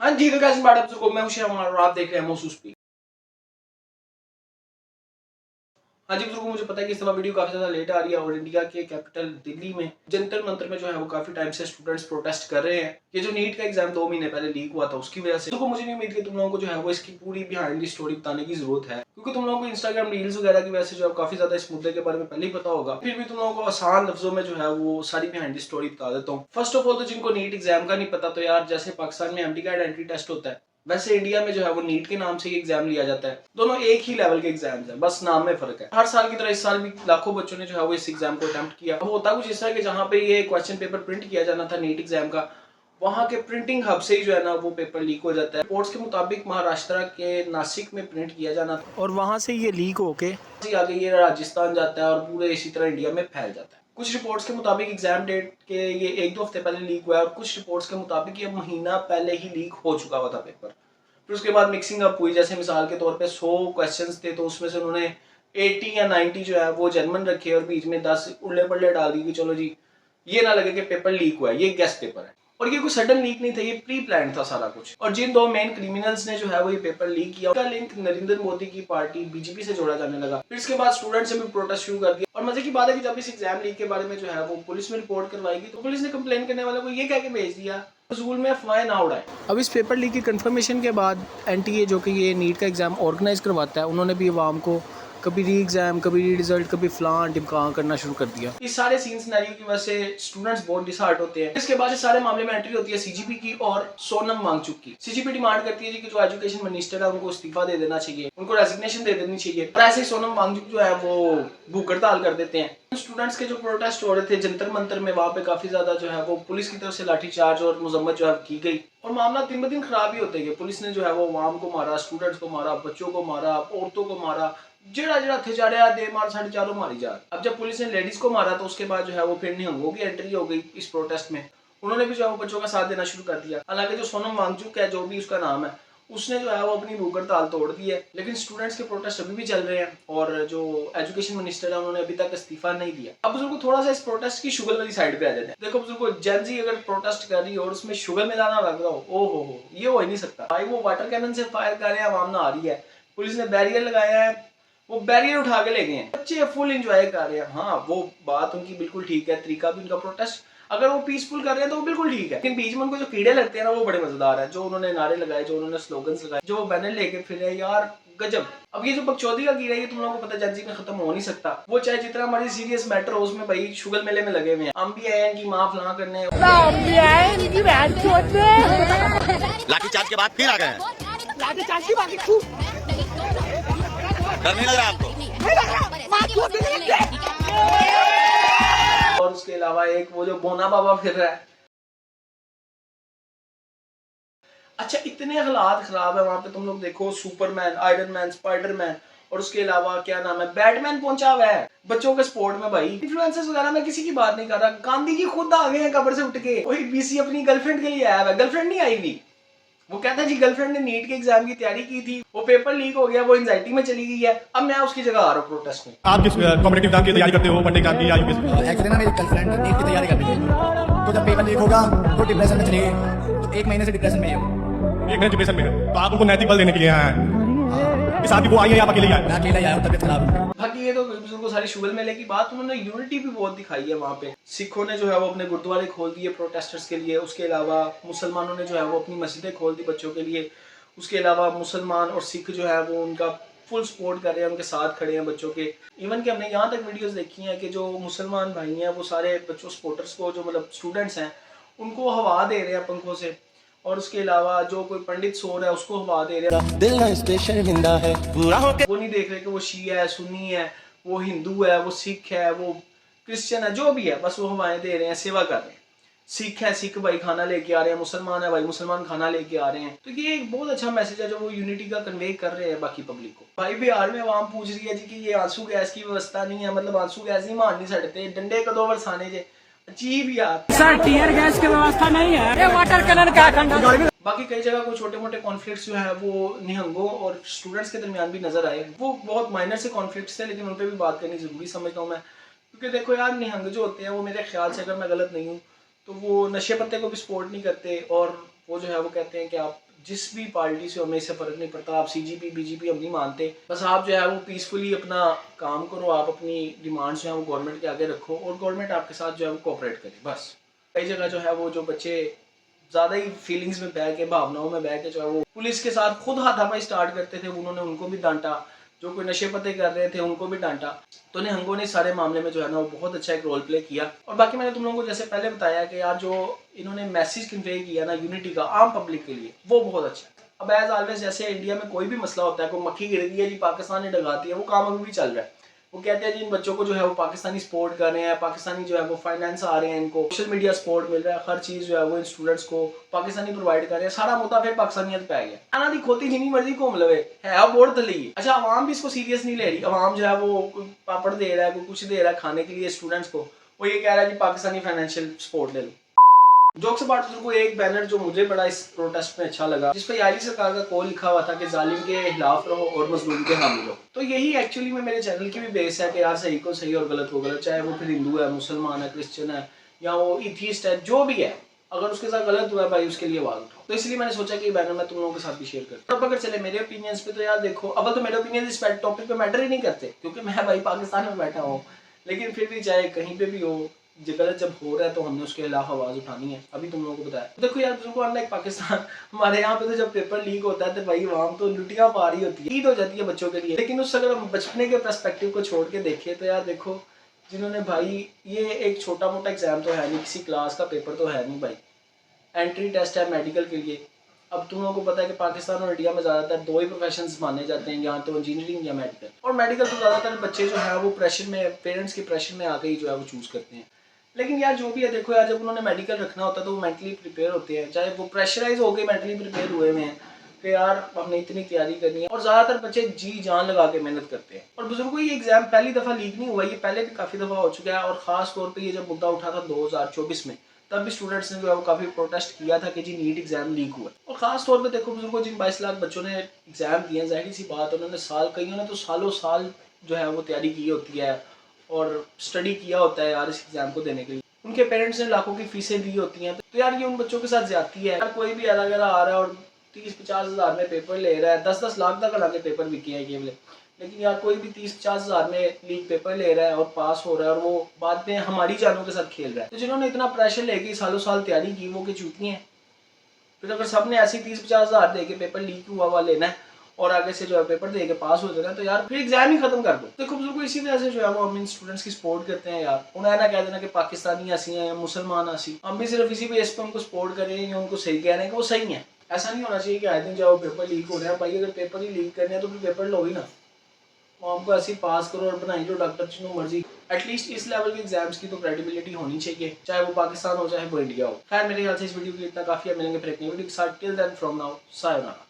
हाँ जी, तो कैसे मैडम को मैं खुशी और आप देख रहे हैं मोसूस स्पीक। हाँ जी बुजुर्गों, मुझे पता है कि इस दफा वीडियो काफी ज्यादा लेट आ रही है और इंडिया के कैपिटल दिल्ली में जंतर मंतर में जो है वो काफी टाइम से स्टूडेंट्स प्रोटेस्ट कर रहे हैं। ये जो नीट का एग्जाम 2 महीने पहले लीक हुआ था उसकी वजह से तो मुझे नहीं उम्मीद कि तुम लोगों को जो है वो इसकी पूरी बिहाइंड दी स्टोरी बताने की जरूरत है, क्योंकि तुम लोगों को इंस्टाग्राम रील्स वगैरह की वजह से जो है काफी ज्यादा इस मुद्दे के बारे में पहले ही पता होगा। फिर भी तुम लोगों को आसान लफ्जों में जो है वो सारी बिहाइंड दी स्टोरी बता देता हूँ। फर्स्ट ऑफ ऑल तो जिनको नीट एग्जाम का नहीं पता, तो यार जैसे पाकिस्तान में एमडी का एंट्री टेस्ट होता है वैसे इंडिया में जो है वो नीट के नाम से ही एग्जाम लिया जाता है। दोनों एक ही लेवल के एग्जाम्स हैं, बस नाम में फर्क है। हर साल की तरह इस साल भी लाखों बच्चों ने जो है वो इस एग्जाम को अटेम्प्ट किया। अब होता कुछ इस तरह कि जहाँ पे ये क्वेश्चन पेपर प्रिंट किया जाना था नीट एग्जाम का, वहाँ के प्रिंटिंग हब से ही जो है ना वो पेपर लीक हो जाता है। रिपोर्ट्स के मुताबिक महाराष्ट्र के नासिक में प्रिंट किया जाना था और वहाँ से ये लीक होके आगे ये राजस्थान जाता है और पूरे इसी तरह इंडिया में फैल जाता है। कुछ रिपोर्ट्स के मुताबिक एग्जाम डेट के ये 1-2 हफ्ते पहले लीक हुआ है और कुछ रिपोर्ट्स के मुताबिक ये महीना पहले ही लीक हो चुका हुआ था पेपर। फिर उसके बाद मिक्सिंग अप हुई, जैसे मिसाल के तौर पे 100 क्वेश्चंस थे तो उसमें से उन्होंने 80 या 90 जो है वो जेन्युइन रखे और बीच में 10 उल्ले पल्ले डाल दी कि चलो जी ये ना लगे कि पेपर लीक हुआ है, ये गेस्ट पेपर है। और ये कोई सडन लीक नहीं था, ये प्री प्लान था सारा कुछ। और जिन 2 मेन क्रिमिनल्स ने जो है वो ये पेपर लीक किया उनका लिंक नरेंद्र मोदी की पार्टी बीजेपी से जोड़ा जाने लगा। फिर इसके बाद स्टूडेंट्स ने भी प्रोटेस्ट शुरू कर दिया। और मजे की बात है कि जब इस एग्जाम लीक के बारे में जो है वो पुलिस में रिपोर्ट करवाई गई तो पुलिस ने कंप्लेन करने वाले को ये कह के भेज दिया स्कूल में अफवाहें ना उड़ाएं। अब इस पेपर लीक की कंफर्मेशन के बाद एनटीए जो कि ये नीट का एग्जाम ऑर्गेनाइज करवाता है, उन्होंने भी अवाम को कभी री एग्जाम, कभी री रिजल्ट, कभी फलान टिमकान करना शुरू कर दिया। इस सारे सीन सिनेरियो की वजह से स्टूडेंट्स बहुत डिसहार्ट होते हैं। इसके बाद इस सारे मामले में एंट्री होती है सीजीपी की और सोनम वांगचुक की। सीजीपी डिमांड करती है कि जो एजुकेशन मिनिस्टर है उनको इस्तीफा दे देना चाहिए, उनको रेजिग्नेशन दे देनी चाहिए। और ऐसे ही सोनम वांगचुक जो है वो भूख हड़ताल कर देते हैं। स्टूडेंट्स के जो प्रोटेस्ट हो रहे थे जंतर मंतर में, वहाँ पे काफी ज्यादा जो है वो पुलिस की तरफ से लाठीचार्ज और मजम्मत जो है की गई और मामला दिन ब दिन खराब ही होते गए। पुलिस ने जो है वो आवाम को मारा, स्टूडेंट्स को मारा, बच्चों को मारा, औरतों को मारा, जड़ा जड़ा थे जा दे मार साढ़े चारों मारी जा। अब जब पुलिस ने लेडीज को मारा तो उसके बाद जो है वो फिर निहंगों की एंट्री हो गई इस प्रोटेस्ट में। उन्होंने भी जो है वो बच्चों का साथ देना शुरू कर दिया। हालांकि जो सोनम वांगचुक है, जो भी उसका नाम है, उसने जो है वो अपनी भूख हड़ताल तोड़ दी है, लेकिन स्टूडेंट्स के प्रोटेस्ट अभी भी चल रहे हैं और जो एजुकेशन मिनिस्टर है उन्होंने अभी तक इस्तीफा नहीं दिया। अब बुजुर्गों थोड़ा सा इस प्रोटेस्ट की शुगर वाली साइड पे आ जाते हैं। देखो बुजुर्गों, जेनजी अगर प्रोटेस्ट कर रही है और उसमें शुगर मिलाना लग रहा हो, ओ हो, ये हो ही नहीं सकता भाई। वो वाटर कैनन से फायर कर रहे हैं, आवाम ना आ रही है, पुलिस ने बैरियर लगाया है, वो बैरियर उठा के ले गए हैं, बच्चे फुल एंजॉय कर रहे हैं। हाँ वो बात उनकी बिल्कुल ठीक है, तरीका भी उनका प्रोटेस्ट अगर वो पीसफुल कर रहे हैं तो वो बिल्कुल ठीक है, लेकिन बीच में उनको जो कीड़े लगते हैं ना वो बड़े मजेदार है। जो उन्होंने नारे लगाए, जो उन्होंने स्लोगन्स लगाए, जो वो बैनर लेके फिरे, यार गजब। अब ये जो बकचोदी का कीड़ा है ये तुम लोगों को पता है जेनजी में खत्म हो नहीं सकता। वो चाहे जितना हमारी सीरियस मैटर हो उसमें भाई शुगर मेले में लगे हुए हैं। हम भी आए हैं कि माँ फलां करने, लाठीचार्ज के बाद फिर आ गए हैं। लाठीचार्ज की बात खूब डर नहीं लग रहा आपको? और उसके अलावा एक वो जो बोना बाबा फिर रहा है। अच्छा, इतने हालात खराब है वहां पे। तुम लोग देखो सुपरमैन, आयरन मैन, स्पाइडरमैन और उसके अलावा क्या नाम है, बैटमैन पहुंचा हुआ है बच्चों के स्पोर्ट में भाई। इन्फ्लुएंसर्स वगैरह में किसी की बात नहीं कर रहा, गांधी जी खुद आ गए हैं कब्र से उठ के। वही बीसी अपनी गर्लफ्रेंड के लिए आया है, गर्लफ्रेंड नहीं आई हुई। वो कहता है जी गर्लफ्रेंड ने नीट के एग्जाम की तैयारी की थी, वो पेपर लीक हो गया, वो एंजाइटी में चली गई है, अब मैं उसकी जगह आ रहा हूँ प्रोटेस्ट में। आप किस कॉम्पिटिटिव एग्जाम की तैयारी करते हो, वनडे एग्जाम की या यूपीएससी? एक्चुअली ना मेरी गर्लफ्रेंड नीट की तैयारी कर रही है, तो जब पेपर लीक होगा तो डिप्रेशन में चली गई, तो 1 महीने से डिप्रेशन में है। एक महीने डिप्रेशन में है, तो आप उनको नैतिक बल देने के लिए आए हैं। इस आदमी वो आई है, आप अकेले आए? मैं अकेला ही आया हूँ, तबियत खराब है। बाकी ये तो बुजुर्गों सारी शुगर मेले की बात। उन्होंने यूनिटी भी बहुत दिखाई है वहाँ पे। सिखों ने जो है वो अपने गुरुद्वारे खोल दिए प्रोटेस्टर्स के लिए, उसके अलावा मुसलमानों ने जो है वो अपनी मस्जिदें खोल दी बच्चों के लिए, उसके अलावा मुसलमान और सिख जो है वो उनका फुल सपोर्ट कर रहे हैं, उनके साथ खड़े हैं बच्चों के। इवन कि हमने यहाँ तक वीडियोस देखी हैं कि जो मुसलमान भाई हैं वो सारे बच्चों सपोर्टर्स को, जो मतलब स्टूडेंट्स हैं, उनको हवा दे रहे हैं पंखों से। और उसके अलावा जो कोई पंडित सो रहा है उसको हवा दे रहे हैं। दिल ना स्टेशन जिंदा है पूरा होके। वो नहीं देख रहे कि वो शिया है, सुन्नी है, वो हिंदू है, वो सिख है, वो क्रिश्चियन है, जो भी है, बस वो हवाएं दे रहे हैं, सेवा कर रहे हैं। सिख है, सिख भाई खाना लेके आ रहे हैं, मुसलमान है भाई, मुसलमान खाना लेके आ रहे हैं। तो ये एक बहुत अच्छा मैसेज है जो वो यूनिटी का कन्वे कर रहे हैं बाकी पब्लिक को। भाई बिहार में आवाम पूछ रही है जी कि ये आंसू गैस की व्यवस्था नहीं है, मतलब आंसू गैस नहीं मारनी सड़ते, डंडे कदों बरसाने जे अजीब यार। सर टीयर गैस की व्यवस्था नहीं है, ये वाटर कैनन का ठंडा। बाकी कई जगह कोई छोटे मोटे कॉन्फ्लिक्ट्स जो है वो निहंगों और स्टूडेंट्स के दरमियान भी नजर आए। वो बहुत माइनर से कॉन्फ्लिक्ट्स थे, लेकिन उन पर भी बात करनी जरूरी समझता हूँ मैं, क्योंकि देखो यार निहंग जो होते हैं वो मेरे ख्याल से, अगर मैं गलत नहीं हूँ, तो वो नशे पत्ते को भी सपोर्ट नहीं करते और वो जो है वो कहते हैं कि आप जिस भी पार्टी से हमें इससे फ़र्क नहीं पड़ता, आप CGP BGP हम नहीं मानते, बस आप जो है वो पीसफुली अपना काम करो, आप अपनी डिमांड्स जो है वो गवर्नमेंट के आगे रखो और गवर्नमेंट आपके साथ जो है वो कोऑपरेट करे बस। कई जगह जो है वो जो बच्चे ज़्यादा ही फीलिंग्स में बह के, भावनाओं में बह के जो है वो पुलिस के साथ खुद हाथापाई स्टार्ट करते थे, उन्होंने उनको भी डांटा, जो कोई नशे पते कर रहे थे उनको भी डांटा। तो निहंगों ने सारे मामले में जो है ना वो बहुत अच्छा एक रोल प्ले किया। और बाकी मैंने तुम लोगों को जैसे पहले बताया कि यार जो इन्होंने मैसेज कन्वे किया ना यूनिटी का आम पब्लिक के लिए, वो बहुत अच्छा है। अब एज ऑलवेज जैसे इंडिया में कोई भी मसला होता है, कोई मक्खी गिर गई है जी पाकिस्तान ने डगाती है, वो काम अभी भी चल रहा है। वो कहते हैं जी इन बच्चों को जो है वो पाकिस्तानी सपोर्ट कर रहे हैं, पाकिस्तानी जो है वो फाइनेंस आ रहे हैं, इनको सोशल मीडिया सपोर्ट मिल रहा है, हर चीज़ जो है वो इन स्टूडेंट्स को पाकिस्तानी प्रोवाइड कर रहे हैं। सारा मुद्दा फिर पाकिस्तानियत पे आ गया। आना दी खोती जिनी मर्जी घूम लवे है बोर्ड तली। अच्छा आवाम भी इसको सीरियस नहीं ले रही। आवाम जो है वो कोई पापड़ दे रहा है, कोई कुछ दे रहा है खाने के लिए स्टूडेंट्स को, वो ये कह रहा है कि पाकिस्तानी फाइनेंशियल सपोर्ट ले लो। जोक्स अपार्ट को एक बैनर जो मुझे बड़ा इस प्रोटेस्ट में अच्छा लगा, जिसपे यारी सरकार का कॉल लिखा हुआ था कि जालिम के खिलाफ रहो और मजलूम के हामी रहो। तो यही एक्चुअली में मेरे चैनल की भी बेस है कि यार सही को सही और गलत को गलत, चाहे वो फिर हिंदू है, मुसलमान है, क्रिश्चियन है या वो एथीस्ट है, जो भी है, अगर उसके साथ गलत हुआ है भाई उसके लिए आवाज उठाओ। तो इसलिए मैंने सोचा कि बैनर मैं तुम लोगों के साथ भी शेयर करता हूं। अब अगर चले मेरे ओपिनियंस पे, तो यार देखो अब तो मेरे ओपिनियन इस टॉपिक पे मैटर ही नहीं करते, क्योंकि मैं भाई पाकिस्तान में बैठा हूँ। लेकिन फिर भी चाहे कहीं पे भी हो, गलत जब हो रहा है तो हमने उसके खिलाफ आवाज उठानी है। अभी तुम लोगों को बताया देखो यार, तुमको अनलाइक पाकिस्तान, हमारे यहाँ पे तो जब पेपर लीक होता है तो भाई आवाम तो लुटियां पा रही होती है, ईद हो जाती है बच्चों के लिए। लेकिन उस अगर हम बचपने के पर्सपेक्टिव को छोड़ के देखें तो यार देखो, जिन्होंने भाई ये एक छोटा मोटा एग्जाम तो है नहीं, किसी क्लास का पेपर तो है नहीं भाई, एंट्री टेस्ट है मेडिकल के लिए। अब तुम लोगों को पता है कि पाकिस्तान और इंडिया में ज़्यादातर दो ही प्रोफेशंस माने जाते हैं, यहाँ तो इंजीनियरिंग या मेडिकल। और मेडिकल तो ज़्यादातर बच्चे जो है वो प्रेशर में, पेरेंट्स के प्रेशर में आके ही जो है वो चूज़ करते हैं। लेकिन यार जो भी है देखो यार, जब उन्होंने मेडिकल रखना होता है तो वो मेंटली प्रिपेयर होते हैं, चाहे वो प्रेशराइज हो गए मेंटली प्रिपेयर हुए में हैं कि यार हमने इतनी तैयारी करनी है। और ज़्यादातर बच्चे जी जान लगा के मेहनत करते हैं। और बुजुर्गों ये एग्जाम पहली दफ़ा लीक नहीं हुआ, ये पहले भी काफ़ी दफ़ा हो चुका है। और ख़ास तौर पर ये जब मुद्दा उठा था 2024 में, तब भी स्टूडेंट्स ने जो है वो काफ़ी प्रोटेस्ट किया था कि जी नीट एग्जाम लीक हुआ। और ख़ास तौर पे देखो बुजुर्गों, जिन 22 लाख बच्चों ने एग्जाम दिए, जाहिर सी बात उन्होंने कईयों ने तो सालों साल जो है वो तैयारी की होती है और स्टडी किया होता है यार इस एग्जाम को देने के लिए। उनके पेरेंट्स ने लाखों की फीसें दी होती हैं, तो यार ये उन बच्चों के साथ ज्यादती है। यार कोई भी अलग अलग आ रहा है और 30-50 हज़ार में पेपर ले रहा है, 10-10 लाख तक लगा के पेपर बिके हैं केवल। लेकिन यार कोई भी 30-50 हज़ार में लीक पेपर ले रहा है और पास हो रहा है, और वो बाद में हमारी जानों के साथ खेल रहा है। तो जिन्होंने इतना प्रेशर लेके सालों साल तैयारी की वो के चूतिए हैं। फिर अगर सबने ऐसी 30-50 हज़ार दे के पेपर लीक हुआ हुआ लेना है और आगे से जो है पेपर दे के पास हो जाना है, तो यार फिर एग्जाम ही खत्म कर दो। देखो बुजुर्गों, इसी वजह से जो है वो हम इन स्टूडेंट्स की सपोर्ट करते हैं यार। उन्हें ना कह देना कि पाकिस्तानी ऐसी हैं या मुसलमान ऐसी, हम भी सिर्फ इसी बेस पे उनको सपोर्ट करें या उनको सही कह रहे हैं कि वो सही है। ऐसा नहीं होना चाहिए कि आए दिन जाओ पेपर लीक हो रहे हैं। भाई अगर पेपर ही लीक करने हैं तो फिर पेपर लो ही ना, हमको ऐसे ही पास करो और बनाई जो डॉक्टर जिन्हों मर्जी। एटलीस्ट इस लेवल के एग्जाम्स की तो क्रेडिबिलिटी होनी चाहिए, चाहे वो पाकिस्तान हो चाहे वो इंडिया हो। खैर मेरे ख्याल से इस वीडियो के लिए इतना काफी है। मिलेंगे फिर एक नई वीडियो के साथ। Till then from now sayonara.